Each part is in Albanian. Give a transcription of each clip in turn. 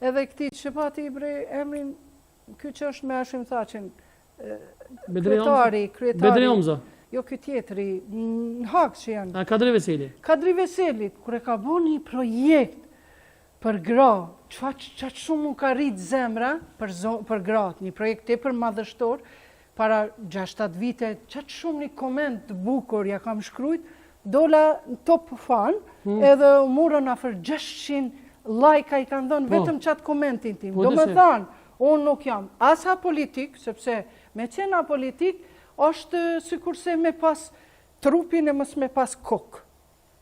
edhe këti që pati i bre emrin, ky që është me Hashim Thaqin, kryetari, jo ky tjetri, në Hak që janë. Kadri Veseli. Kadri Veselit, kur e ka bo një projekt për gra, qatë shumë ka rritë zemra për gratë, një projekt e për madhështor, para 6-7 vite, qatë shumë një koment të bukur ja kam shkrujt, dola në top fan, edhe murën afer 600 like i kanë dhënë vetëm qatë komentin tim. Do me thanë, unë nuk jam asa politik, sepse me qena politik, është sikurse me pas trupin e mës me pas kokë.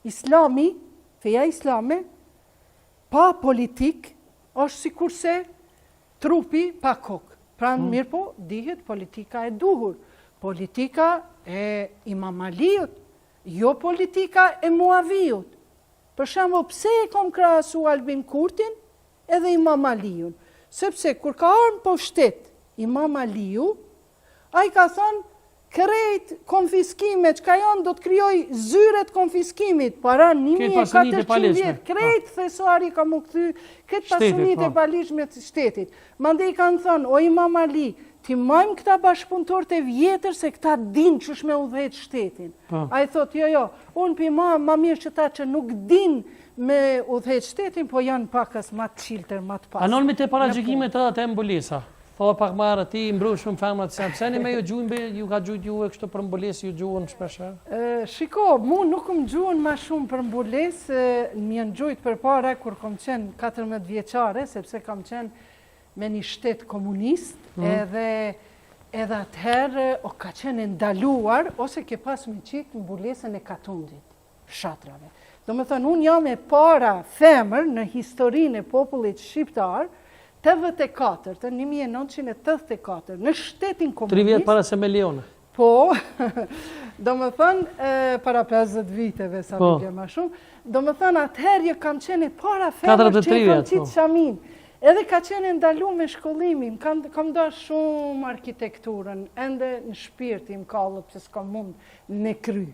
Islami, feja islame, pa politik, është sikurse trupi pa kokë. Pra në mirë po, dihet politika e duhur. Politika e Imam Aliut, jo politika e Muavijut. Për shembull, pse e kom krahasu Albin Kurtin edhe Imam Aliun? Sepse kur ka ardhur po shtet Imam Aliu, ai ka thënë krejt konfiskimet, që ka janë do të kryoj zyret konfiskimit, para 1400 vjetë, krejt thesuari ka mu këthy, këtë pasunit e palishme të shtetit. Mande i kanë thënë, o Imam Ali, ti majmë këta bashkëpunëtor të vjetër se këta din që shme udhejt shtetin. A i thot, jo, unë pi ma mirë që ta që nuk din me udhejt shtetin, po janë pakës ma të qiltër, ma të pasë. Anon me të paragjikimet edhe të embulesa. Tho pak marë ti mbrush shumë femrat se pëseni me ju gjujnë, ju ka gjujt juve kështu për mbulesë, ju gjuhën shpesher? Shiko, mu nuk më gjuhën ma shumë për mbulesë, më janë gjujt për para kur kom qenë 14 vjeqare, sepse kam qenë me një shtetë komunist, edhe atëherë ka qenë ndaluar, ose ke pas me qitë mbulesën e Katundit, shatrave. Do me thënë, unë jam e para femër në historinë e popullit shqiptar, 1984, në shtetin komunist. 3 vjetë para se me Leone. Po, do më thënë, para 50 viteve, sa më gje ma shumë, do më thënë, atëherje kam qenë para femër që e kam qitë shamin. Edhe ka qenë ndalu me shkollimin, kam da shumë arkitekturën, ende në shpirtim kallë, pëse s'kam mund në kry.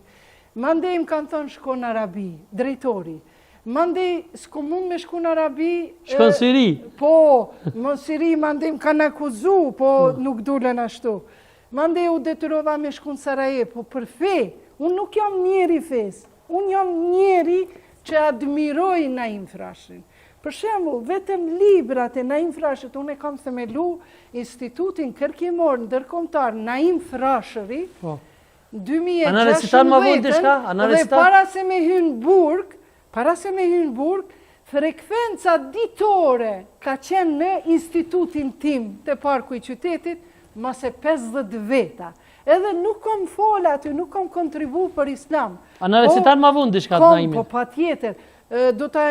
Mandej më kanë thënë shko në Arabi, drejtori. Mandej, s'ko mund me shku në Arabi... Shko në Siri? Po, në Siri, mandej më kanë akuzu, po nuk dulen ashtu. Mandej u detyrova me shku në Sarajevo, po për fe, unë nuk jam njeri fes, unë jam njeri që admiroj Naim Frashën. Për shembull, vetëm librat e Naim Frashët, unë e kam themelu Institutin Kërkimor ndërkombëtar Naim Frashëri, 2016, dhe para se me hynë burg, frekvenca ditore ka qenë në institutin tim të parku i qytetit, mase 50 veta. Edhe nuk kom fola aty, nuk kom kontribu për islam. A në recitar ma vundi shka të Naimin? Po, pa tjetër. Do të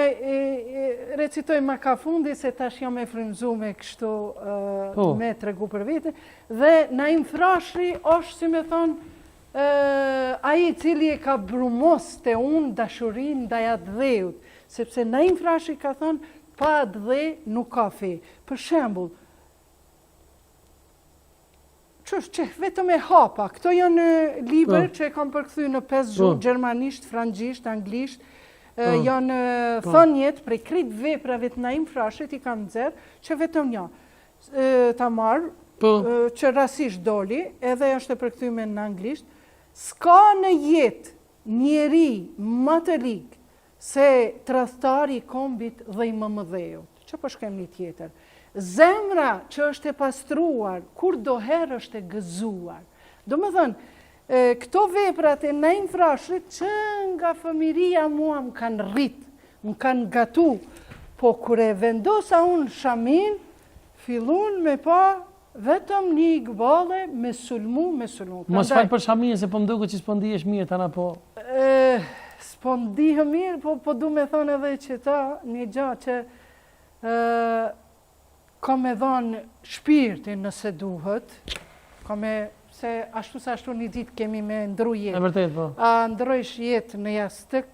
recitoj ma ka fundi, se tash jam e frymzu me kështu me tregu për vete. Dhe Naim Frashëri është, si me thonë, aji cili e ka brumos të unë dashurin ndaj atë dheut, sepse Naim Frashëri ka thonë, pa atë dhe nuk ka fe. Për shembull, që vetëm e hapa, këto janë liber që e kam përkthy në 5 gjuhë, gjermanisht, frangjisht, anglisht, janë thënjet prej krejt veprave të Naim Frashërit i kam nxerr, që vetëm një ta marr, që rasisht doli, edhe është e përkthyme në anglisht. S'ka në jetë njeri më të ligë se tradhtari i kombit dhe i mëmëdheut. Që po shkem një tjetër. Zemra që është e pastruar, kur doherë është e gëzuar. Do më thënë, këto veprat e Naim Frashërit që nga fëmiria mua më kanë rritë, më kanë gatu, po kur e vendosa unë shamin, fillun me pa vetëm një gëbale me sulmu. Mos falë për shamin, se po mduke që s'po ndihesh mirë tana po... S'po ndihë mirë, po du me thonë edhe që ta një gjatë që ka me dhonë shpirtin nëse duhet, ka me, se ashtu sa ashtu një ditë kemi me ndru jetë. E vërtet, po. A ndrojsh jetë në jastëk,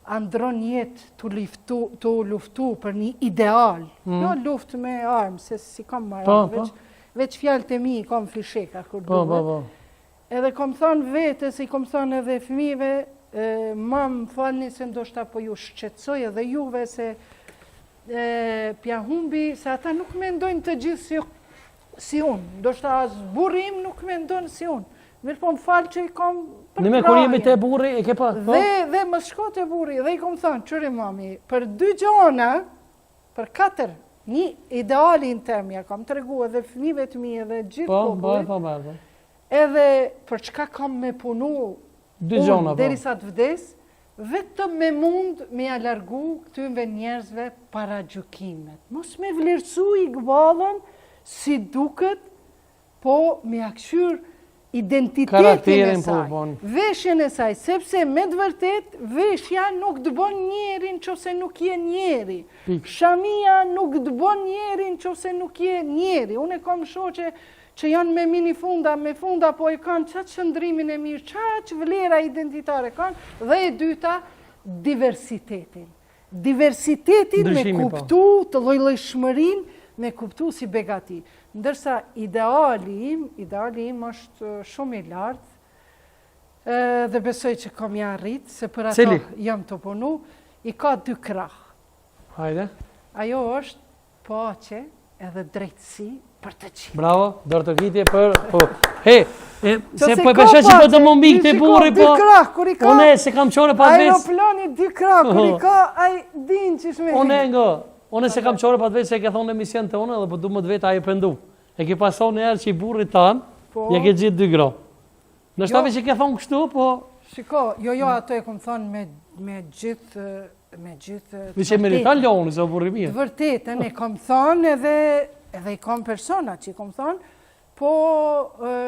a ndron jetë të luftu për një ideal. Jo luft me armë, se si kam marrë, veç fjallë të mi kom fisheka kur duhet. Edhe kom thonë vetës, i kom thonë edhe fëmijëve, ma më falni se ndoshta po ju shqetësoj edhe juve se pja humbi se ata nuk mendojnë të gjithë si unë. Do shta as burri im nuk mendojnë si unë. Mirë po më falë që i kom për Në me kur jemi te burri, e ke pa? Dhe më shko te burri, dhe i kom thënë, qëri mami, për 2 gjona, për 4, një idealin tem, ja kam të regu edhe fëmijëve të mi, edhe gjithë popullit, edhe për çka kam me punu unë, derisa të vdes, vetëm me mund me ja largu këtyve njerëzve para gjukimet. Mos me vlerësu Iqbalën si duket, po me ja këshyr identitetin e saj, veshjen e saj, sepse me të vërtet, veshja nuk dëbon njerin qose nuk je njeri. Shamia nuk dëbon njerin qose nuk je njeri. Unë e kam shoqe që janë me minifunda, me funda, po i kanë qatë shëndrimin e mirë, qatë vlera identitare kanë, dhe e dyta, diversitetin. Diversitetin me kuptu të llojshmërinë, me kuptu si begati. Ndërsa ideali im është shumë i lartë, dhe besoj që kam ja rritë, se për ato jam të punu, i ka 2 krah. Hajde. Ajo është paqe edhe drejtësi për të gjithë. Bravo, dorë të kitje për... se po e peshe që po të më mbik të burri, po... Une se kam qore pas vec... Aeroplani 2 krah, kur i ka, aj din që shme... Une se kam qore pas vec se e ke thonë emision të une, dhe po du më të vetë a i pëndu. E ke pason në erë që i burri tanë, ja ke gjithë 2 gra. Në shtave që ke thonë kështu, po... Shiko, ato e kom thonë me gjithë... Vishe meritan loni, se o burri mirë. Vërtetën e kom thonë edhe i kom persona që i kom thonë, po...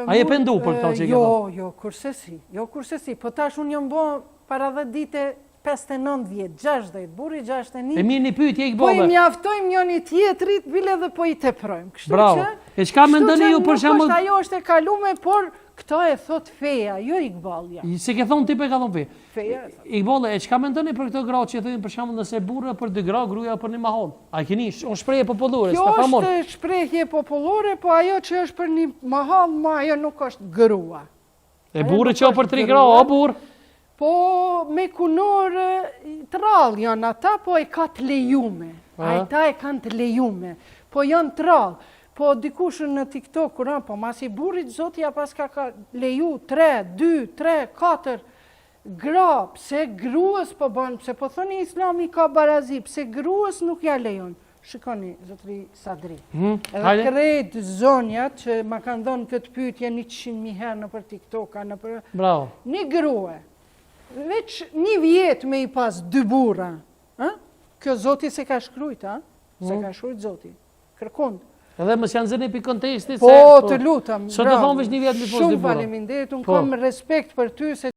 A je pëndu për këta që i ke thonë? Jo, kurse si. Po tash unë jam bo para 10 dite 59 vjetë, 60, burri 61. E mirë një pyetje i Po i Iqbalë. mjaftojmë njëni tjetrit, bile dhe po i teprojmë. Bravo. E çka mendoni ju për shembull? Kështu që ajo është e kalume, por këto e thot feja, jo Iqbalja. Si ke thonë ti pe ka thonë fe. Feja. Iqbalë, e çka mendoni për këtë gra që thonë për shembull nëse burra për 2 gra, gruaja për 1 mahall? A keni shprehje popullore, Kjo është shprehje popullore, po ajo që është për 1 mahall, ajo nuk është grua. E burri që për 3 gra, o burr? Po me kunor të rallë janë ata, po e ka të lejume. Ata e kanë të lejume, po janë të rallë. Po dikush në TikTok, po mas i burrit zotja pas ka leju 3, 2, 3, 4 gra, pse gruas po banë, pse po thoni Islami ka barazi, pse gruas nuk ja lejon. Shikoni, zotri Sadri. Edhe krejt zonjat që ma kanë dhënë këtë pyetje 100.000 herë në për TikTok, në për... Bravo. Një grue, veç 1 vjet me i pas 2 burra, kjo zoti se ka shkrujt, se ka shkrujt zoti, kërkund. Edhe mos janë zënë për kontekstit se... Po, të lutem, bravo. Sot të thonë veç 1 vjet me pas 2 burra. Shumë faleminderit, unë kam respekt për ty se